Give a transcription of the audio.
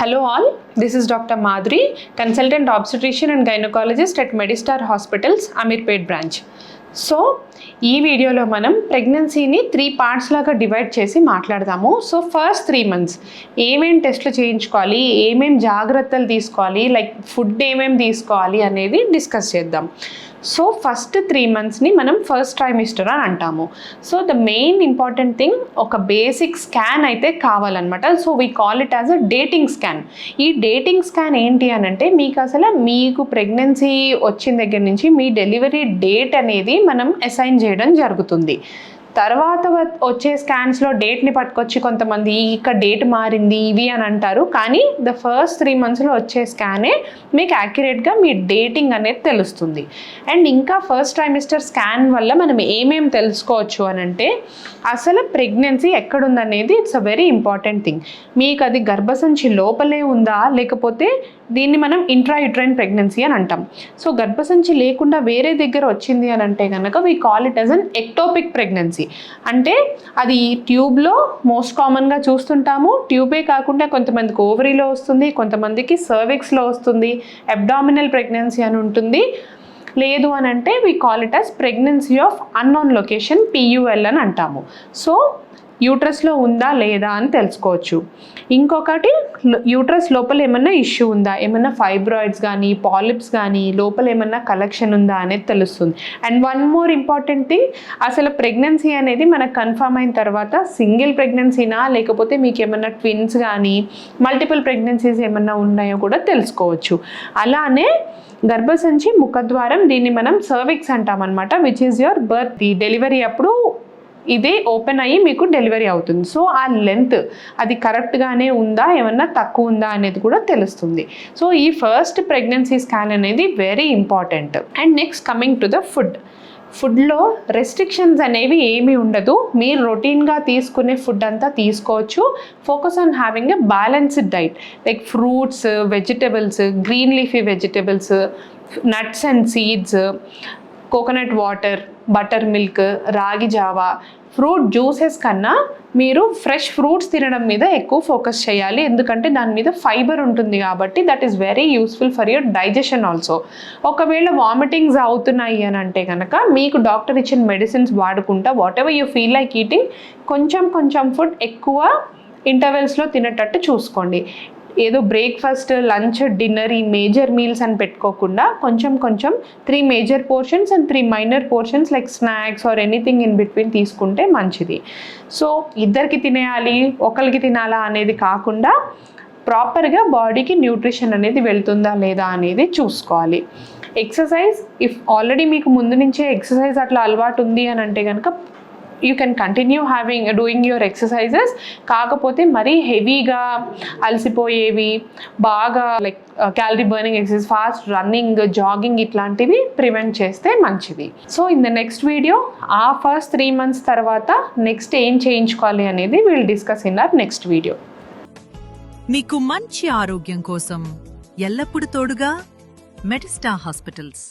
Hello all, this is Dr. Madhuri, Consultant Obstetrician and Gynecologist at Medistar Hospitals, Amirpet branch. So ఈ వీడియోలో మనం ప్రెగ్నెన్సీని 3 parts లాగా divide చేసి మాట్లాడదాము. సో ఫస్ట్ 3 మంత్స్ ఏమేం టెస్ట్లు చేయించుకోవాలి, ఏమేం జాగ్రత్తలు తీసుకోవాలి, లైక్ ఫుడ్ ఏమేమి తీసుకోవాలి అనేది డిస్కస్ చేద్దాం. సో ఫస్ట్ 3 మంత్స్ని మనం ఫస్ట్ ట్రైమిస్టర్ అని అంటాము. So the main important thing ఒక బేసిక్ స్కాన్ అయితే కావాలన్నమాట. So we call it as a dating scan. ఈ డేటింగ్ స్కాన్ ఏంటి అని అంటే మీకు ప్రెగ్నెన్సీ వచ్చిన దగ్గర నుంచి మీ డెలివరీ డేట్ అనేది మనం అసైన్ చేయడం జరుగుతుంది. తర్వాత వచ్చే స్కాన్స్లో డేట్ని పట్టుకొచ్చి కొంతమంది ఇక్కడ డేట్ మారింది ఇవి అని అంటారు, కానీ ద ఫస్ట్ 3 మంత్స్లో వచ్చే స్కానే మీకు యాక్యురేట్గా మీ డేటింగ్ అనేది తెలుస్తుంది. అండ్ ఇంకా ఫస్ట్ ట్రైమిస్టర్ స్కాన్ వల్ల మనం ఏమేమి తెలుసుకోవచ్చు అని అంటే అసలు ప్రెగ్నెన్సీ ఎక్కడుందనేది it's a very important thing. మీకు అది గర్భసంచి లోపలే ఉందా లేకపోతే దీన్ని మనం ఇంట్రాయూట్రైన్ ప్రెగ్నెన్సీ అని అంటాం. సో గర్భసంచి లేకుండా వేరే దగ్గర వచ్చింది అని అంటే కనుక we call it as an ectopic pregnancy. అంటే అది ట్యూబ్లో మోస్ట్ కామన్గా చూస్తుంటాము. ట్యూబే కాకుండా కొంతమందికి ఓవరీలో వస్తుంది, కొంతమందికి సర్విక్స్లో వస్తుంది, అబ్డామినల్ ప్రెగ్నెన్సీ అని ఉంటుంది. లేదు అని అంటే we call it as pregnancy of unknown location, PUL అని అంటాము. సో యూట్రస్లో ఉందా లేదా అని తెలుసుకోవచ్చు. ఇంకొకటి యూట్రస్ లోపల ఏమన్నా ఇష్యూ ఉందా, ఏమన్నా ఫైబ్రాయిడ్స్ కానీ పాలిప్స్ కానీ లోపల ఏమన్నా కలెక్షన్ ఉందా అనేది తెలుస్తుంది. And one more important thing, అసలు ప్రెగ్నెన్సీ అనేది మనకు కన్ఫర్మ్ అయిన తర్వాత సింగిల్ ప్రెగ్నెన్సీనా లేకపోతే మీకు ఏమన్నా ట్విన్స్ కానీ మల్టిపుల్ ప్రెగ్నెన్సీస్ ఏమన్నా ఉన్నాయో కూడా తెలుసుకోవచ్చు. అలానే గర్భసంచి ముఖద్వారం, దీన్ని మనం సర్విక్స్ అంటామన్నమాట, విచ్ ఈజ్ యువర్ బర్త్. ఈ డెలివరీ అప్పుడు ఇదే ఓపెన్ అయ్యి మీకు డెలివరీ అవుతుంది. సో ఆ లెంత్ అది కరెక్ట్గానే ఉందా, ఏమన్నా తక్కువ ఉందా అనేది కూడా తెలుస్తుంది. సో ఈ ఫస్ట్ ప్రెగ్నెన్సీ స్కాన్ అనేది very important. And next coming to the ఫుడ్లో రెస్ట్రిక్షన్స్ అనేవి ఏమీ ఉండదు. మీరు రొటీన్గా తీసుకునే ఫుడ్ అంతా తీసుకోవచ్చు. Focus on having a balanced diet like fruits, vegetables, green leafy vegetables, nuts and seeds, coconut water, butter milk, రాగి జావా, ఫ్రూట్ జ్యూసెస్ కన్నా మీరు ఫ్రెష్ ఫ్రూట్స్ తినడం మీద ఎక్కువ ఫోకస్ చేయాలి. ఎందుకంటే దాని మీద ఫైబర్ ఉంటుంది కాబట్టి that is very useful for your digestion also. ఒకవేళ వామిటింగ్స్ అవుతున్నాయి అని అంటే కనుక మీకు డాక్టర్ ఇచ్చిన మెడిసిన్స్ వాడుకుంటా whatever you feel like eating కొంచెం ఫుడ్ ఎక్కువ ఇంటర్వెల్స్లో తినేటట్టు చూసుకోండి. ఏదో బ్రేక్ఫాస్ట్, లంచ్, డిన్నర్ ఈ మేజర్ మీల్స్ అని పెట్టుకోకుండా కొంచెం 3 major portions and 3 minor portions like snacks or anything in between తీసుకుంటే మంచిది. సో ఇద్దరికి తినేయాలి, ఒకరికి తినాలా అనేది కాకుండా ప్రాపర్గా బాడీకి న్యూట్రిషన్ అనేది వెళ్తుందా లేదా అనేది చూసుకోవాలి. ఎక్సర్సైజ్, ఇఫ్ ఆల్రెడీ మీకు ముందు నుంచే ఎక్సర్సైజ్ అట్లా అలవాటు ఉంది అని అంటే కనుక you can continue doing your exercises. కాకపోతే మరీ హెవీగా అలసిపోయేవి, బాగా like calorie burning exercise, fast running, jogging ఇట్లాంటివి ప్రివెంట్ చేస్తే మంచిది. So in the next video ఆ ఫస్ట్ 3 మంత్స్ తర్వాత నెక్స్ట్ ఏం చేయించుకోవాలి అనేది will discuss in our next video. మీకు మంచి ఆరోగ్యం కోసం ఎల్లప్పుడూ తోడుగా మెడిస్టార్ హాస్పిటల్స్.